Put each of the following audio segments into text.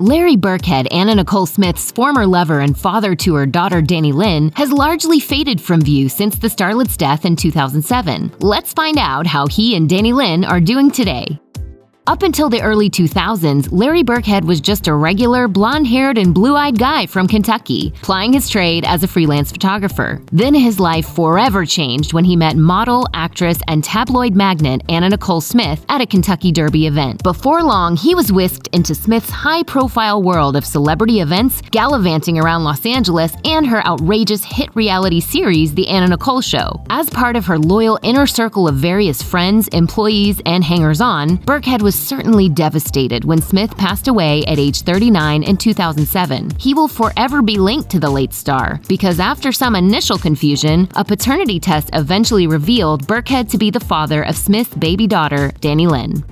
Larry Burkhead, Anna Nicole Smith's former lover and father to her daughter Danny Lynn, has largely faded from view since the starlet's death in 2007. Let's find out how he and Danny Lynn are doing today. Up until the early 2000s, Larry Burkhead was just a regular, blonde-haired and blue-eyed guy from Kentucky, plying his trade as a freelance photographer. Then his life forever changed when he met model, actress, and tabloid magnate Anna Nicole Smith at a Kentucky Derby event. Before long, he was whisked into Smith's high-profile world of celebrity events, gallivanting around Los Angeles, and her outrageous hit reality series, The Anna Nicole Show. As part of her loyal inner circle of various friends, employees, and hangers-on, Burkhead was certainly devastated when Smith passed away at age 39 in 2007. He will forever be linked to the late star, because after some initial confusion, a paternity test eventually revealed Burkhead to be the father of Smith's baby daughter, Danny Lynn.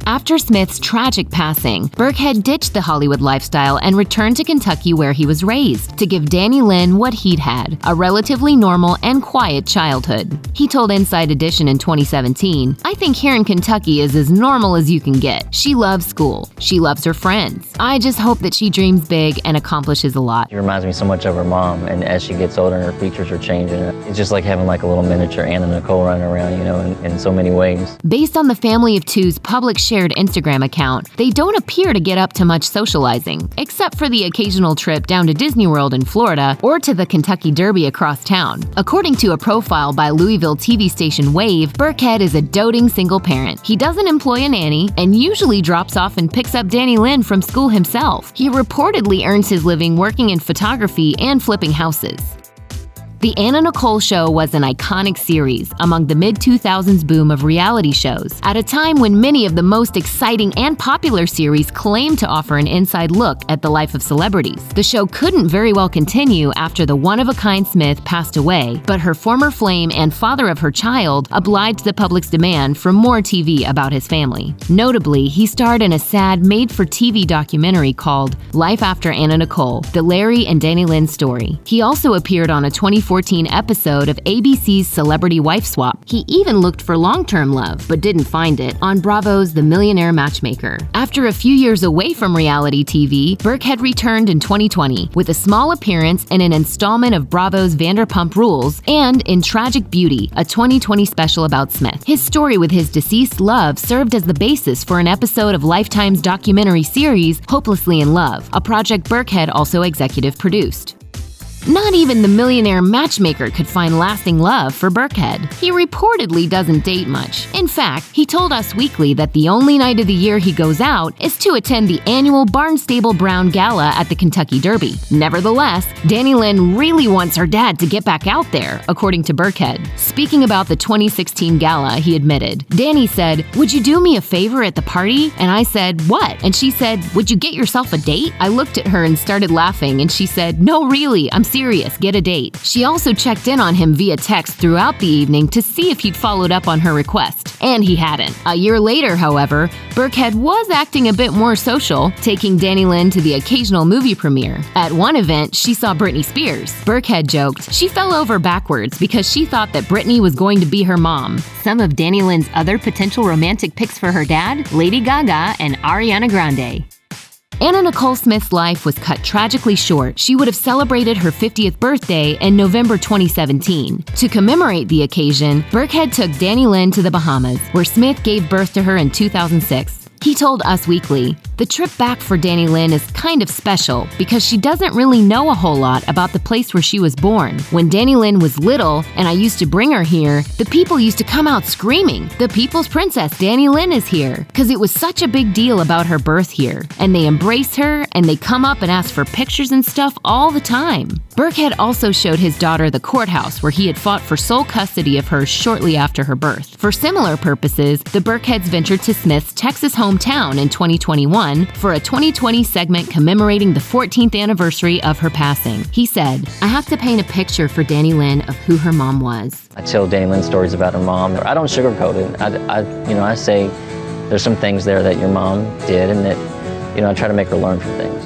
After Smith's tragic passing, Burkhead ditched the Hollywood lifestyle and returned to Kentucky where he was raised, to give Danny Lynn what he'd had, a relatively normal and quiet childhood. He told Inside Edition in 2017, "I think here in Kentucky is as normal as you can get. She loves school. She loves her friends. I just hope that she dreams big and accomplishes a lot." She reminds me so much of her mom, and as she gets older and her features are changing, it's just like having like a little miniature Anna Nicole running around, in so many ways. Based on the family of two's public shared Instagram account, they don't appear to get up to much socializing, except for the occasional trip down to Disney World in Florida or to the Kentucky Derby across town. According to a profile by Louisville TV station Wave, Burkhead is a doting single parent. He doesn't employ a nanny and usually drops off and picks up Danny Lynn from school himself. He reportedly earns his living working in photography and flipping houses. The Anna Nicole Show was an iconic series among the mid-2000s boom of reality shows, at a time when many of the most exciting and popular series claimed to offer an inside look at the life of celebrities. The show couldn't very well continue after the one-of-a-kind Smith passed away, but her former flame and father of her child obliged the public's demand for more TV about his family. Notably, he starred in a sad made-for-TV documentary called Life After Anna Nicole, the Larry and Danny Lynn story. He also appeared on a 2014 episode of ABC's Celebrity Wife Swap. He even looked for long-term love, but didn't find it, on Bravo's The Millionaire Matchmaker. After a few years away from reality TV, Burkhead returned in 2020 with a small appearance in an installment of Bravo's Vanderpump Rules and in Tragic Beauty, a 2020 special about Smith. His story with his deceased love served as the basis for an episode of Lifetime's documentary series Hopelessly in Love, a project Burkhead also executive produced. Not even the Millionaire Matchmaker could find lasting love for Burkhead. He reportedly doesn't date much. In fact, he told Us Weekly that the only night of the year he goes out is to attend the annual Barnstable Brown Gala at the Kentucky Derby. Nevertheless, Danny Lynn really wants her dad to get back out there, according to Burkhead. Speaking about the 2016 gala, he admitted, "Danny said, 'Would you do me a favor at the party?' And I said, 'What?' And she said, 'Would you get yourself a date?' I looked at her and started laughing, and she said, 'No, really, I'm serious, get a date.'" She also checked in on him via text throughout the evening to see if he'd followed up on her request, and he hadn't. A year later, however, Burkhead was acting a bit more social, taking Danny Lynn to the occasional movie premiere. At one event, she saw Britney Spears. Burkhead joked, "She fell over backwards because she thought that Britney was going to be her mom." Some of Danny Lynn's other potential romantic picks for her dad, Lady Gaga and Ariana Grande. Anna Nicole Smith's life was cut tragically short. She would have celebrated her 50th birthday in November 2017. To commemorate the occasion, Burkhead took Danny Lynn to the Bahamas, where Smith gave birth to her in 2006. He told Us Weekly, "The trip back for Danny Lynn is kind of special because she doesn't really know a whole lot about the place where she was born. When Danny Lynn was little and I used to bring her here, the people used to come out screaming, 'The People's Princess Danny Lynn is here,' because it was such a big deal about her birth here. And they embrace her and they come up and ask for pictures and stuff all the time." Burkhead also showed his daughter the courthouse where he had fought for sole custody of her shortly after her birth. For similar purposes, the Burkheads ventured to Smith's Texas hometown in 2021 for a 2020 segment commemorating the 14th anniversary of her passing. He said, "I have to paint a picture for Danny Lynn of who her mom was." I tell Danny Lynn stories about her mom. I don't sugarcoat it. I say there's some things there that your mom did, and that, I try to make her learn from things.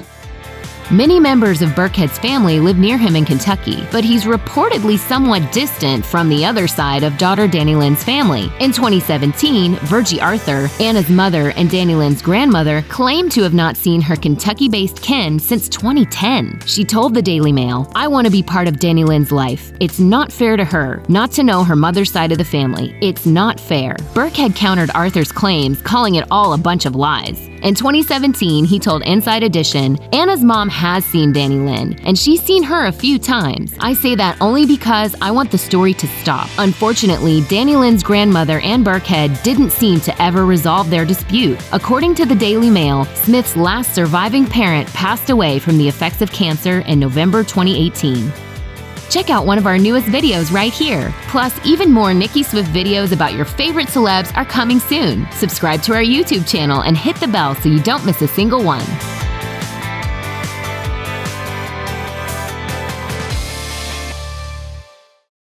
Many members of Burkhead's family live near him in Kentucky, but he's reportedly somewhat distant from the other side of daughter DaniLynn's family. In 2017, Virgie Arthur, Anna's mother and DaniLynn's grandmother, claimed to have not seen her Kentucky-based kin since 2010. She told the Daily Mail, "I want to be part of DaniLynn's life. It's not fair to her not to know her mother's side of the family. It's not fair." Burkhead countered Arthur's claims, calling it all a bunch of lies. In 2017, he told Inside Edition, "Anna's mom has seen DaniLynn, and she's seen her a few times. I say that only because I want the story to stop." Unfortunately, DaniLynn's grandmother and Burkhead didn't seem to ever resolve their dispute. According to the Daily Mail, Smith's last surviving parent passed away from the effects of cancer in November 2018. Check out one of our newest videos right here. Plus, even more Nicki Swift videos about your favorite celebs are coming soon. Subscribe to our YouTube channel and hit the bell so you don't miss a single one.